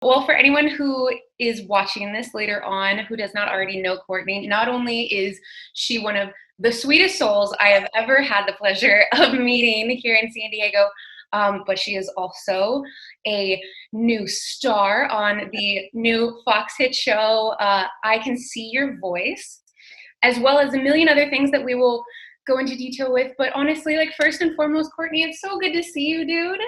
Well, for anyone who is watching this later on who does not already know Courtney, not only is she one of the sweetest souls I have ever had the pleasure of meeting here in San Diego, but she is also a new star on the new Fox hit show, I Can See Your Voice, as well as a million other things that we will go into detail with. But honestly, like first and foremost, Courtney, it's so good to see you, dude.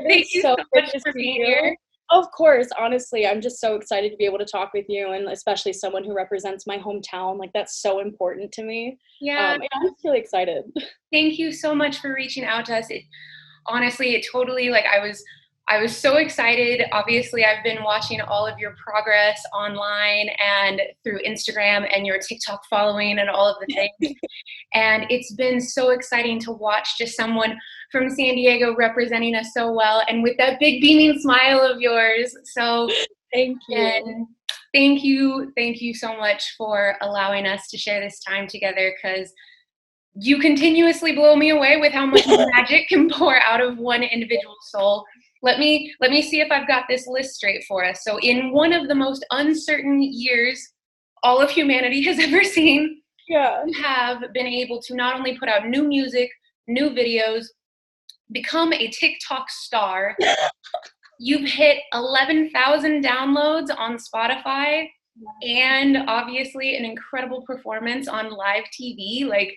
Thank you so much for being here. Of course, honestly, I'm just so excited to be able to talk with you, and especially someone who represents my hometown. Like, that's so important to me. Yeah. And I'm just really excited. Thank you so much for reaching out to us. Honestly, it totally, like, I was so excited. Obviously, I've been watching all of your progress online and through Instagram and your TikTok following and all of the things. And it's been so exciting to watch just someone from San Diego representing us so well and with that big beaming smile of yours. So thank you. And thank you so much for allowing us to share this time together, because you continuously blow me away with how much magic can pour out of one individual soul. Let me see if I've got this list straight for us. So in one of the most uncertain years all of humanity has ever seen, you have been able to not only put out new music, new videos, become a TikTok star. You've hit 11,000 downloads on Spotify, and obviously an incredible performance on live TV. Like,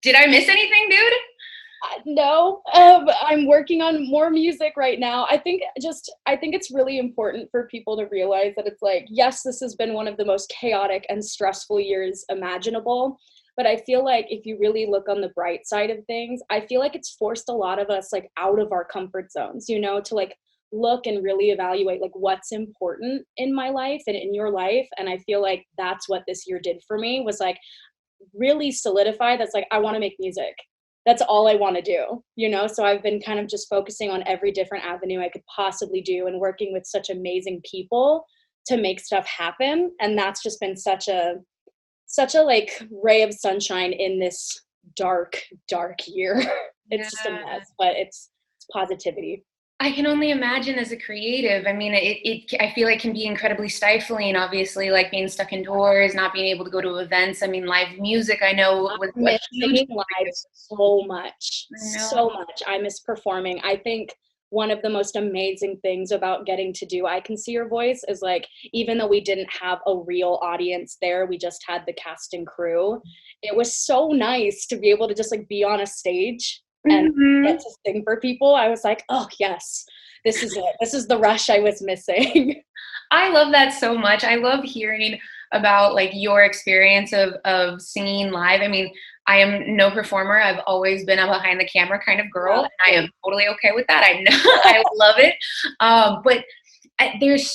did I miss anything, dude? No, I'm working on more music right now. I think it's really important for people to realize that it's like, yes, this has been one of the most chaotic and stressful years imaginable. But I feel like if you really look on the bright side of things, I feel like it's forced a lot of us like out of our comfort zones, you know, to like look and really evaluate like what's important in my life and in your life. And I feel like that's what this year did for me, was like really solidify that's like, I want to make music. That's all I want to do, you know? So I've been kind of just focusing on every different avenue I could possibly do and working with such amazing people to make stuff happen. And that's just been such a like ray of sunshine in this dark year. It's just a mess, but it's positivity. I can only imagine as a creative. I mean, I feel like can be incredibly stifling, obviously, like being stuck indoors, not being able to go to events. I mean, live music, I know, was missing live so much. I miss performing. I think one of the most amazing things about getting to do I Can See Your Voice is like, even though we didn't have a real audience there, we just had the cast and crew. It was so nice to be able to just like be on a stage and get to sing for people. I was like, oh yes, this is it. This is the rush I was missing. I love that so much. I love hearing about like your experience of singing live. I mean, I am no performer. I've always been a behind the camera kind of girl, and I am totally okay with that. I know I love it. But there's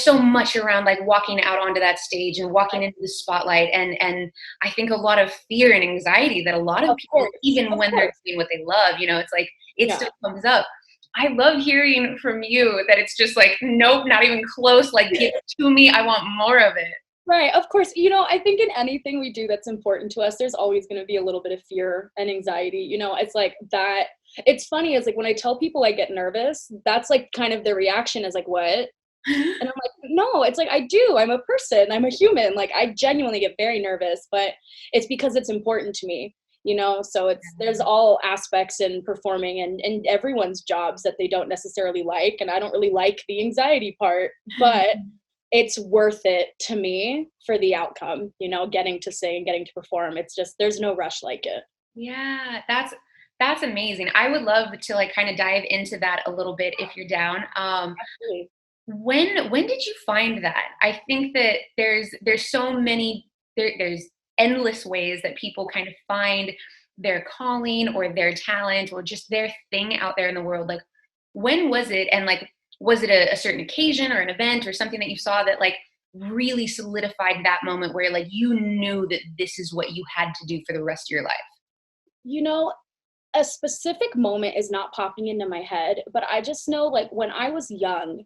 so much around like walking out onto that stage and walking into the spotlight, and I think a lot of fear and anxiety that a lot of people, even when they're doing what they love, you know, it's like it still comes up. I love hearing from you that it's just like, nope, not even close. Like, give it to me. I want more of it. Right. Of course. You know, I think in anything we do that's important to us, there's always going to be a little bit of fear and anxiety. You know, it's like that. It's funny. It's like when I tell people I get nervous, that's like kind of their reaction is like, what? And I'm like, no, it's like, I do. I'm a person. I'm a human. Like, I genuinely get very nervous, but it's because it's important to me, you know? So there's all aspects in performing and everyone's jobs that they don't necessarily like. And I don't really like the anxiety part, but it's worth it to me for the outcome, you know, getting to sing, getting to perform. It's just, there's no rush like it. Yeah, that's amazing. I would love to like kind of dive into that a little bit if you're down. Absolutely. When did you find that? I think that there's so many, there's endless ways that people kind of find their calling or their talent or just their thing out there in the world. Like, when was it? And like, was it a certain occasion or an event or something that you saw that like really solidified that moment where like you knew that this is what you had to do for the rest of your life? You know, a specific moment is not popping into my head, but I just know like when I was young,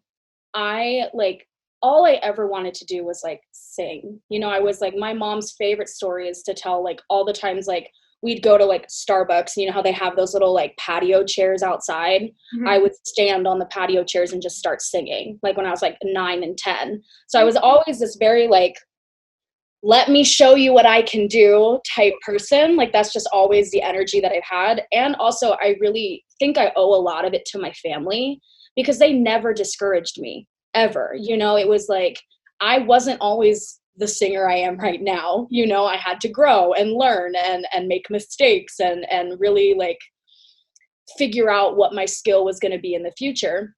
I like all I ever wanted to do was like sing. You know, I was like, my mom's favorite story is to tell like all the times like we'd go to like Starbucks, you know how they have those little like patio chairs outside. Mm-hmm. I would stand on the patio chairs and just start singing, like when I was like 9 and 10. So I was always this very like, let me show you what I can do type person. Like that's just always the energy that I've had. And also I really think I owe a lot of it to my family because they never discouraged me ever. You know, it was like, I wasn't always the singer I am right now. You know, I had to grow and learn and make mistakes and really like figure out what my skill was going to be in the future.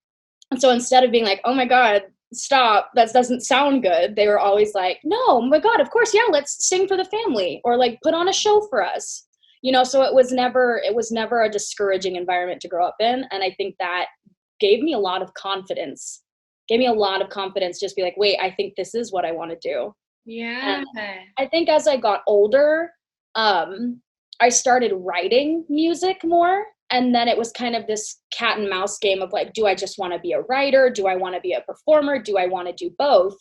And so instead of being like, oh my God, stop, that doesn't sound good, they were always like, no, oh my God, of course, yeah, let's sing for the family or like put on a show for us. You know, so it was never a discouraging environment to grow up in. And I think that gave me a lot of confidence. Just be like, wait, I think this is what I want to do. Yeah. And I think as I got older, I started writing music more. And then it was kind of this cat and mouse game of like, do I just want to be a writer? Do I want to be a performer? Do I want to do both?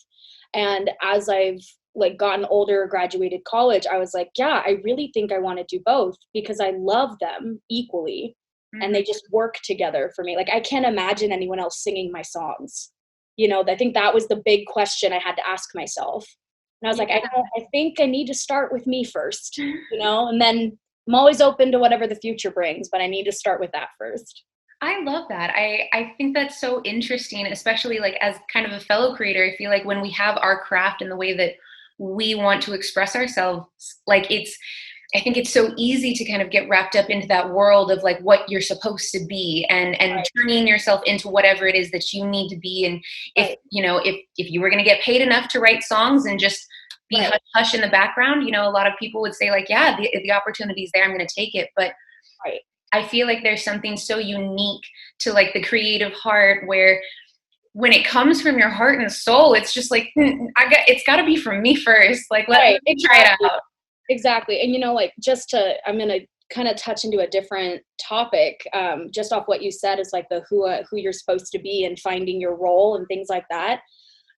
And as I've like gotten older, graduated college, I was like, yeah, I really think I want to do both because I love them equally. Mm-hmm. And they just work together for me. Like I can't imagine anyone else singing my songs. You know, I think that was the big question I had to ask myself. And I was like, I think I need to start with me first, you know, and then I'm always open to whatever the future brings, but I need to start with that first. I love that. I think that's so interesting, especially like as kind of a fellow creator. I feel like when we have our craft and the way that we want to express ourselves, like I think it's so easy to kind of get wrapped up into that world of like what you're supposed to be and right. Turning yourself into whatever it is that you need to be. And if, right. you know, if you were going to get paid enough to write songs and just be right. hush in the background, you know, a lot of people would say like, yeah, the opportunity's there, I'm going to take it. But right. I feel like there's something so unique to like the creative heart where when it comes from your heart and soul, it's just like, it's got to be from me first. Like, let me try it out. Exactly. And, you know, like I'm going to kind of touch into a different topic, just off what you said is like the who you're supposed to be and finding your role and things like that.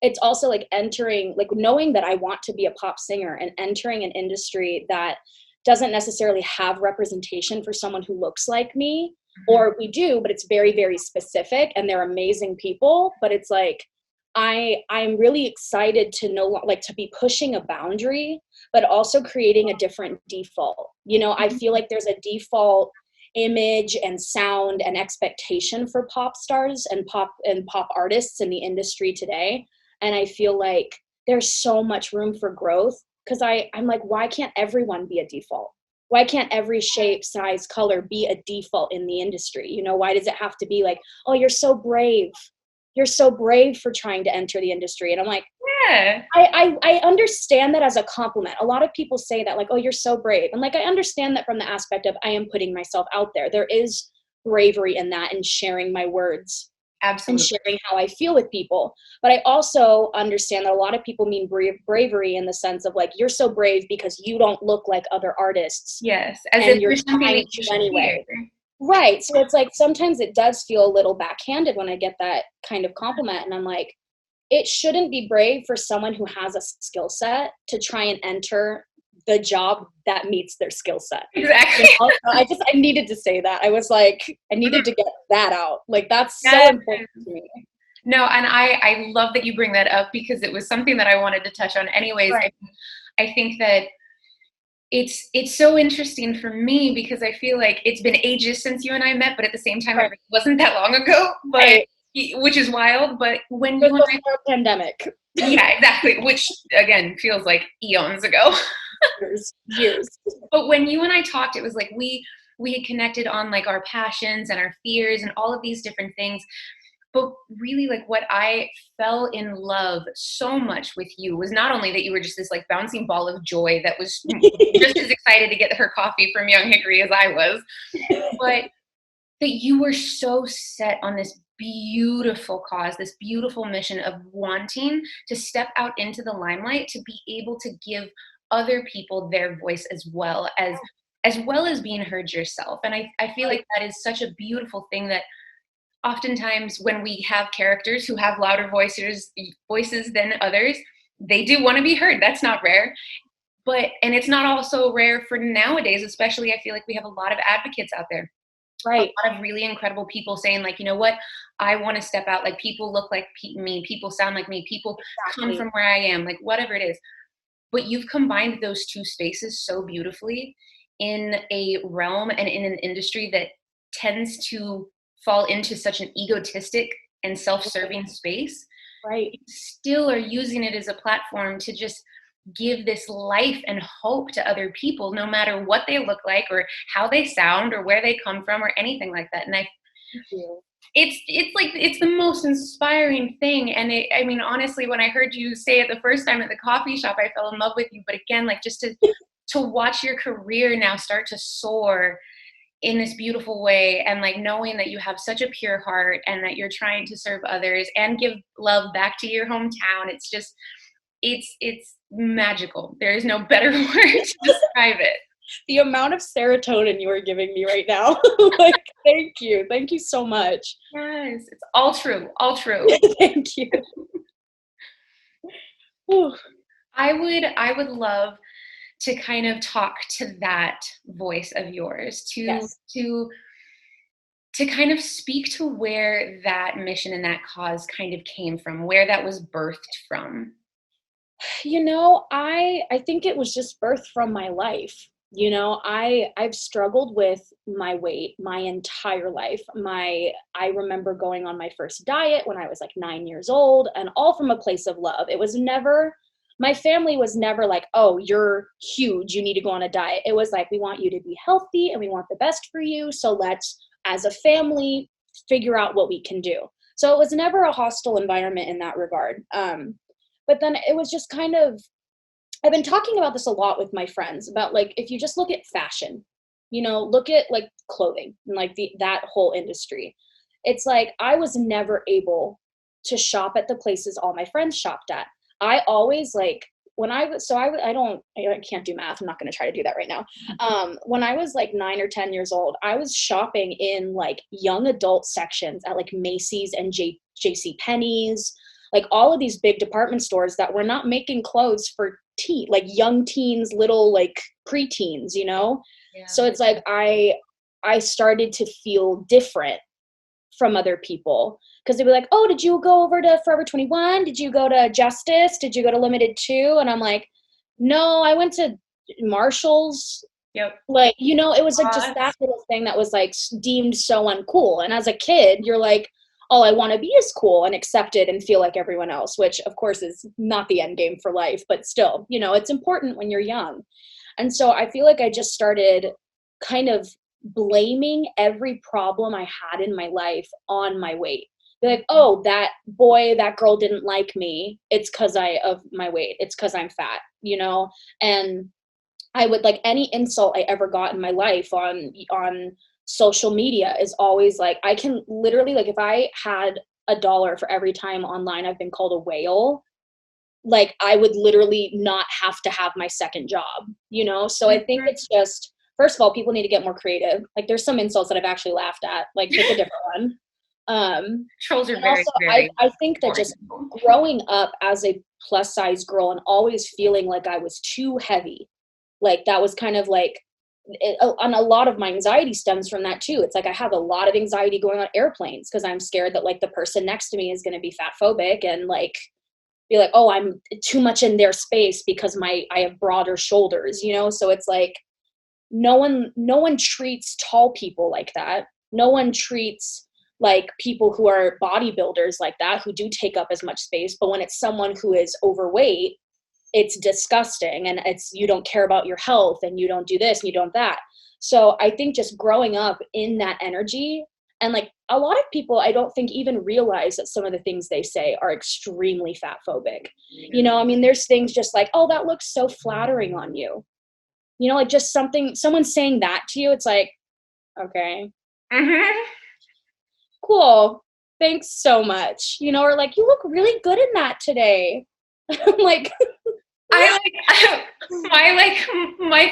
It's also like knowing that I want to be a pop singer and entering an industry that doesn't necessarily have representation for someone who looks like me, or we do, but it's very, very specific and they're amazing people. But it's like, I'm really excited to to be pushing a boundary, but also creating a different default. You know, I feel like there's a default image and sound and expectation for pop stars and pop artists in the industry today. And I feel like there's so much room for growth because I'm like, why can't everyone be a default? Why can't every shape, size, color be a default in the industry? You know, why does it have to be like, oh, you're so brave. You're so brave for trying to enter the industry. And I'm like, yeah, I understand that as a compliment. A lot of people say that like, oh, you're so brave. And like, I understand that from the aspect of I am putting myself out there. There is bravery in that and sharing my words. Absolutely. And sharing how I feel with people. But I also understand that a lot of people mean bravery in the sense of like, you're so brave because you don't look like other artists. Yes. As if you're trying to anyway. Right. So it's like, sometimes it does feel a little backhanded when I get that kind of compliment. And I'm like, it shouldn't be brave for someone who has a skill set to try and enter the job that meets their skill set. Exactly. You know? I needed to say that. I was like, I needed to get that out. Like, that's so important to me. No, and I love that you bring that up because it was something that I wanted to touch on anyways. Right. I think that it's so interesting for me because I feel like it's been ages since you and I met, but at the same time, it wasn't that long ago, but which is wild. But when you and I pandemic. Yeah, exactly. Which again feels like eons ago. years. But when you and I talked, it was like we had connected on like our passions and our fears and all of these different things. But really, like what I fell in love so much with you was not only that you were just this like bouncing ball of joy that was just as excited to get her coffee from Young Hickory as I was, but that you were so set on this beautiful cause, this beautiful mission of wanting to step out into the limelight to be able to give other people their voice as well as being heard yourself. And I feel like that is such a beautiful thing that oftentimes when we have characters who have louder voices than others, they do want to be heard. That's not rare. and it's not also rare for nowadays, especially I feel like we have a lot of advocates out there. Right. A lot of really incredible people saying like, you know what, I want to step out. Like people look like me, people sound like me, people come from where I am, like whatever it is. But you've combined those two spaces so beautifully in a realm and in an industry that tends to fall into such an egotistic and self-serving space. Right. You still are using it as a platform to just give this life and hope to other people, no matter what they look like or how they sound or where they come from or anything like that. And it's the most inspiring thing. And I mean, honestly, when I heard you say it the first time at the coffee shop, I fell in love with you. But again, like just to watch your career now start to soar in this beautiful way, and like knowing that you have such a pure heart and that you're trying to serve others and give love back to your hometown. It's just, it's magical. There is no better word to describe it. The amount of serotonin you are giving me right now. Like, thank you so much. Yes, it's all true. Thank you. I would love to kind of talk to that voice of yours, to kind of speak to where that mission and that cause kind of came from, where that was birthed from. You know, I think it was just birthed from my life. You know, I've struggled with my weight my entire life. I remember going on my first diet when I was like 9 years old, and all from a place of love. It was never, my family was never like, oh, you're huge, you need to go on a diet. It was like, we want you to be healthy and we want the best for you. So let's, as a family, figure out what we can do. So it was never a hostile environment in that regard. But then it was just kind of, I've been talking about this a lot with my friends about like, if you just look at fashion, you know, look at like clothing and like that whole industry. It's like, I was never able to shop at the places all my friends shopped at. I always like, I can't do math. I'm not going to try to do that right now. When I was like 9 or 10 years old, I was shopping in like young adult sections at like Macy's and JC Penney's, like all of these big department stores that were not making clothes for like young teens, little like preteens, you know? Yeah. So it's like, I started to feel different from other people, because they'd be like, oh, did you go over to Forever 21? Did you go to Justice? Did you go to Limited 2? And I'm like, no, I went to Marshall's. Yep. Like, you know, it was like just that little thing that was like deemed so uncool. And as a kid, you're like, oh, I want to be as cool and accepted and feel like everyone else, which of course is not the end game for life, but still, you know, it's important when you're young. And so I feel like I just started kind of blaming every problem I had in my life on my weight. Be like, oh, that girl didn't like me. It's because of my weight. It's because I'm fat, you know? And I would like any insult I ever got in my life on social media is always like, I can literally, like, if I had $1 for every time online I've been called a whale, like I would literally not have to have my second job, you know? So I think it's just, first of all, people need to get more creative. Like there's some insults that I've actually laughed at, like pick a different one. Trolls are very, I think that just growing up as a plus size girl and always feeling like I was too heavy, like that was kind of like, and a lot of my anxiety stems from that too. It's like I have a lot of anxiety going on airplanes because I'm scared that like the person next to me is going to be fat phobic and like be like, oh, I'm too much in their space because I have broader shoulders, you know? So it's like no one treats tall people like that. No one treats like people who are bodybuilders like that, who do take up as much space. But when it's someone who is overweight, it's disgusting, and it's, you don't care about your health and you don't do this and you don't that. So I think just growing up in that energy, and like a lot of people, I don't think even realize that some of the things they say are extremely fat phobic. You know, I mean, there's things just like, oh, that looks so flattering on you. You know, like just someone saying that to you, it's like, okay, cool. Thanks so much. You know, or like, you look really good in that today. I'm like, my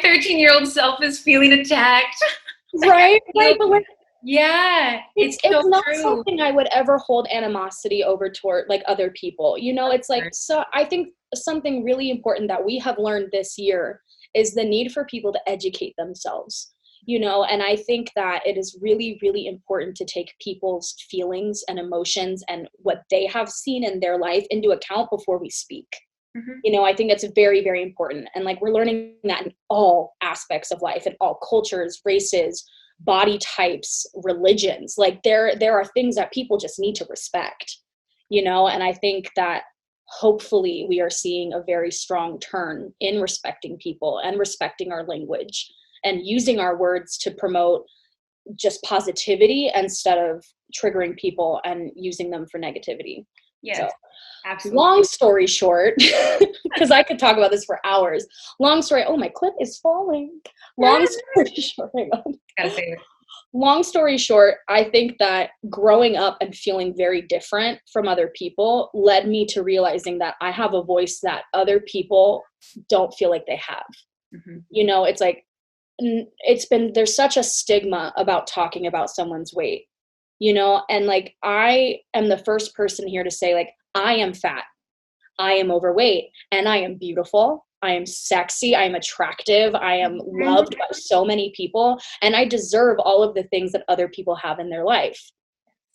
13-year-old self is feeling attacked. Right. Right. But like, Yeah, It's so not true. something I would ever hold animosity over toward like other people. You know, it's like, so I think something really important that we have learned this year is the need for people to educate themselves. You know, and I think that it is really, really important to take people's feelings and emotions and what they have seen in their life into account before we speak. Mm-hmm. You know, I think that's very, very important. And like, we're learning that in all aspects of life, in all cultures, races, body types, religions. Like there are things that people just need to respect, you know? And I think that hopefully we are seeing a very strong turn in respecting people and respecting our language and using our words to promote just positivity instead of triggering people and using them for negativity. Yes, so, absolutely. Long story short, because I could talk about this for hours. Long story, oh, my clip is falling. Long story short, hang on. Gotta save it. Long story short, I think that growing up and feeling very different from other people led me to realizing that I have a voice that other people don't feel like they have. Mm-hmm. You know, it's like, there's such a stigma about talking about someone's weight, you know, and like, I am the first person here to say, like, I am fat, I am overweight, and I am beautiful. I am sexy. I am attractive. I am loved by so many people, and I deserve all of the things that other people have in their life.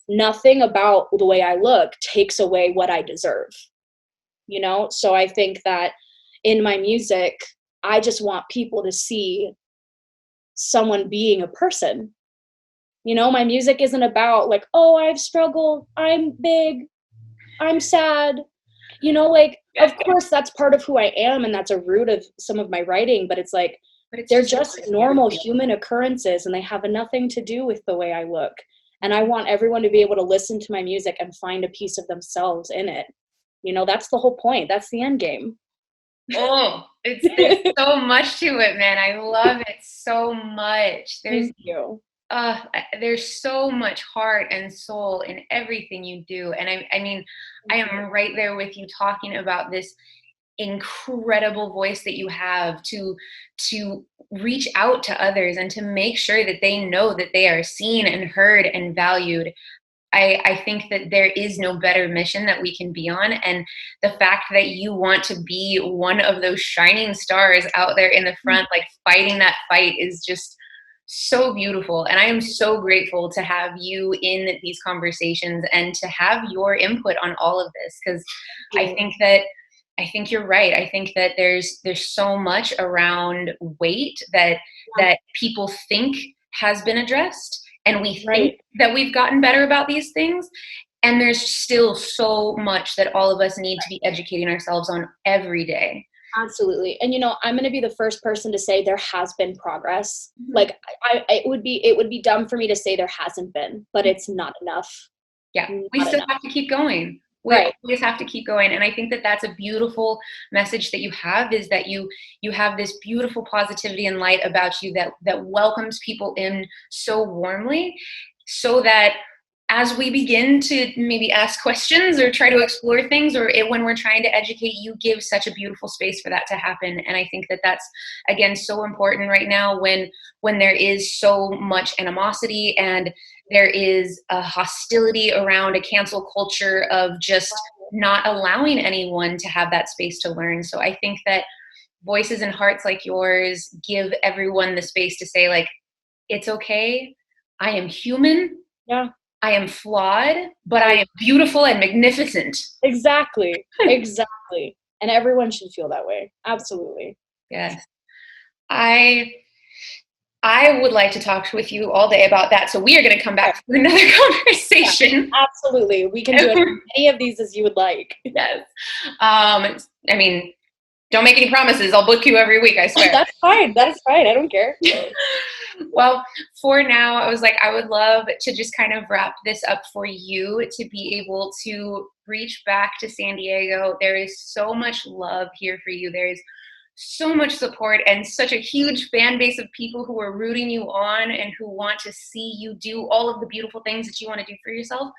Nothing about the way I look takes away what I deserve, you know? So I think that in my music, I just want people to see someone being a person. You know, my music isn't about like, oh, I've struggled, I'm big, I'm sad. You know, like, of course, that's part of who I am, and that's a root of some of my writing, but it's like, they're just normal human occurrences, and they have nothing to do with the way I look. And I want everyone to be able to listen to my music and find a piece of themselves in it. You know, that's the whole point. That's the end game. Oh, there's so much to it, man. I love it so much. Thank you. There's so much heart and soul in everything you do. And I mean, I am right there with you talking about this incredible voice that you have to reach out to others and to make sure that they know that they are seen and heard and valued. I think that there is no better mission that we can be on. And the fact that you want to be one of those shining stars out there in the front, like fighting that fight, is just so beautiful. And I am so grateful to have you in these conversations and to have your input on all of this. Because I think you're right. I think that there's so much around weight that people think has been addressed. And we think that we've gotten better about these things. And there's still so much that all of us need to be educating ourselves on every day. Absolutely. And, you know, I'm going to be the first person to say there has been progress. Mm-hmm. Like, it would be dumb for me to say there hasn't been, but it's not enough. Yeah. We still have to keep going. We just have to keep going. And I think that that's a beautiful message that you have, is that you have this beautiful positivity and light about you that welcomes people in so warmly, so that as we begin to maybe ask questions or try to explore things, or when we're trying to educate, you give such a beautiful space for that to happen. And I think that that's, again, so important right now when there is so much animosity and there is a hostility around a cancel culture of just not allowing anyone to have that space to learn. So I think that voices and hearts like yours give everyone the space to say, like, it's okay. I am human. Yeah. I am flawed, but I am beautiful and magnificent. Exactly. Exactly. And everyone should feel that way. Absolutely. Yes. I would like to talk with you all day about that. So we are going to come back for another conversation. Yeah, absolutely. We can do as many of these as you would like. Yes. I mean, don't make any promises. I'll book you every week, I swear. That's fine. That's fine. I don't care. Well, for now, I was like, I would love to just kind of wrap this up for you to be able to reach back to San Diego. There is so much love here for you. There is so much support and such a huge fan base of people who are rooting you on and who want to see you do all of the beautiful things that you want to do for yourself.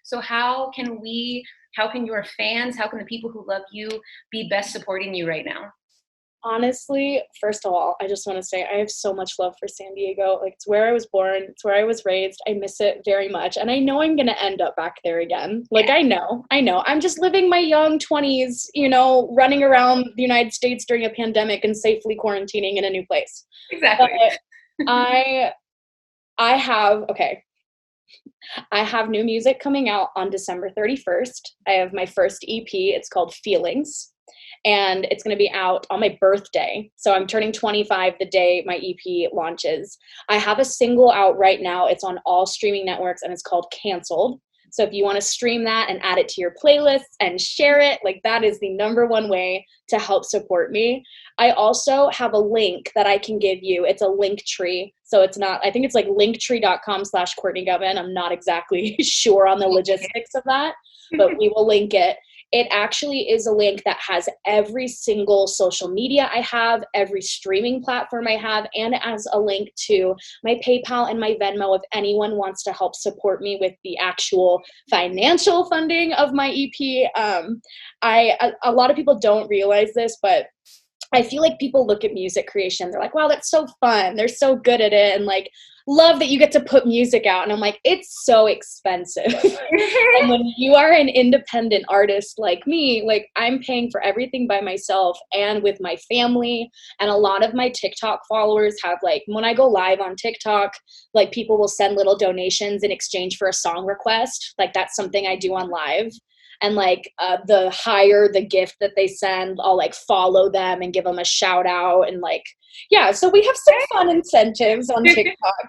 So how can your fans, how can the people who love you be best supporting you right now? Honestly, first of all, I just want to say I have so much love for San Diego. Like, it's where I was born, it's where I was raised. I miss it very much. And I know I'm going to end up back there again. Like, I know. I'm just living my young 20s, running around the United States during a pandemic and safely quarantining in a new place. Exactly. But I have new music coming out on December 31st. I have my first EP. It's called Feelings. And it's going to be out on my birthday. So I'm turning 25 the day my EP launches. I have a single out right now. It's on all streaming networks and it's called Canceled. So if you want to stream that and add it to your playlists and share it, like that is the number one way to help support me. I also have a link that I can give you. It's a link tree. So it's not, I think it's like linktree.com/Courtney Govan. I'm not exactly sure on the logistics of that, but we will link it. It actually is a link that has every single social media I have, every streaming platform I have, and it has a link to my PayPal and my Venmo if anyone wants to help support me with the actual financial funding of my EP. A lot of people don't realize this, but I feel like people look at music creation, they're like, wow, that's so fun. They're so good at it. And like, love that you get to put music out. And I'm like, it's so expensive. And when you are an independent artist like me, like I'm paying for everything by myself and with my family. And a lot of my TikTok followers have like, when I go live on TikTok, like people will send little donations in exchange for a song request. Like that's something I do on live. And like the higher the gift that they send, I'll like follow them and give them a shout out. And like, yeah, so we have some fun incentives on TikTok.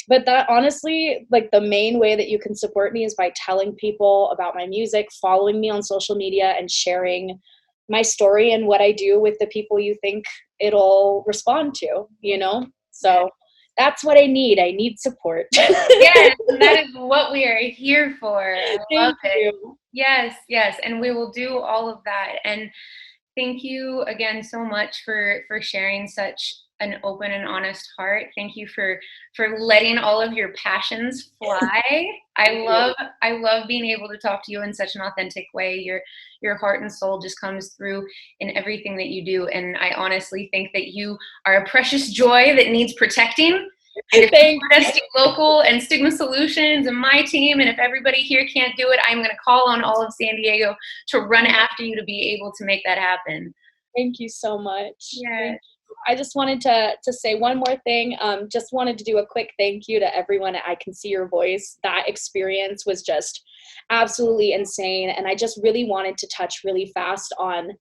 But that honestly, like the main way that you can support me is by telling people about my music, following me on social media and sharing my story and what I do with the people you think it'll respond to, So that's what I need. I need support. Yes, that is what we are here for. I love it. You. Yes, and we will do all of that. And thank you again so much for sharing such an open and honest heart. Thank you for letting all of your passions fly. I love being able to talk to you in such an authentic way. Your heart and soul just comes through in everything that you do. And I honestly think that you are a precious joy that needs protecting. And if you want us to local and STIGMA Solutions and my team, and if everybody here can't do it, I'm going to call on all of San Diego to run after you to be able to make that happen. Thank you so much. Yeah. I just wanted to say one more thing. Just wanted to do a quick thank you to everyone at I Can See Your Voice. That experience was just absolutely insane. And I just really wanted to touch really fast on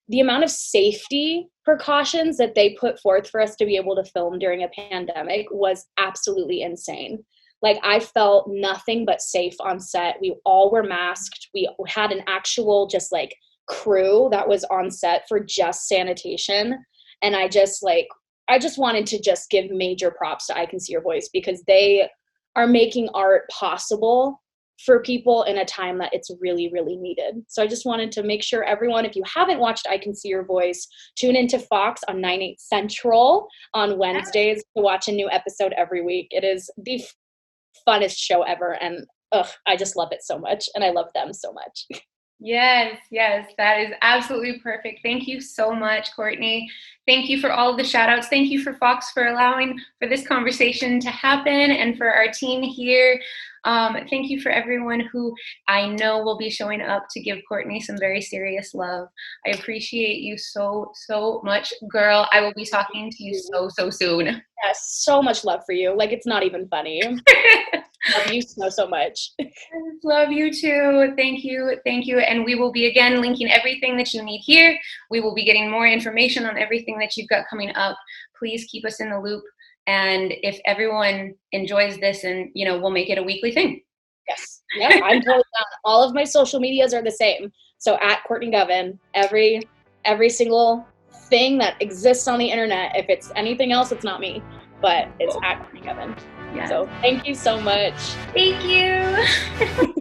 the amount of safety precautions that they put forth for us to be able to film during a pandemic was absolutely insane. Like I felt nothing but safe on set. We all were masked. We had an actual just like crew that was on set for just sanitation. And I just wanted to just give major props to I Can See Your Voice because they are making art possible for people in a time that it's really, really needed. So I just wanted to make sure everyone, if you haven't watched I Can See Your Voice, tune into Fox on 9/8 Central on Wednesdays to watch a new episode every week. It is the funnest show ever. And I just love it so much. And I love them so much. Yes, that is absolutely perfect. Thank you so much, Courtney. Thank you for all of the shout outs. Thank you for Fox for allowing for this conversation to happen and for our team here. Thank you for everyone who I know will be showing up to give Courtney some very serious love. I appreciate you so, so much, girl. I will be talking to you so, so soon. Yes, so much love for you. Like, it's not even funny. Love you so much. Love you too. Thank you. And we will be again linking everything that you need here. We will be getting more information on everything that you've got coming up. Please keep us in the loop. And if everyone enjoys this, and we'll make it a weekly thing. Yes. Yeah, I'm totally down. All of my social medias are the same. So at Courtney Govan, every single thing that exists on the internet. If it's anything else, it's not me, but it's at Courtney Govan. Yeah. So thank you so much. Thank you.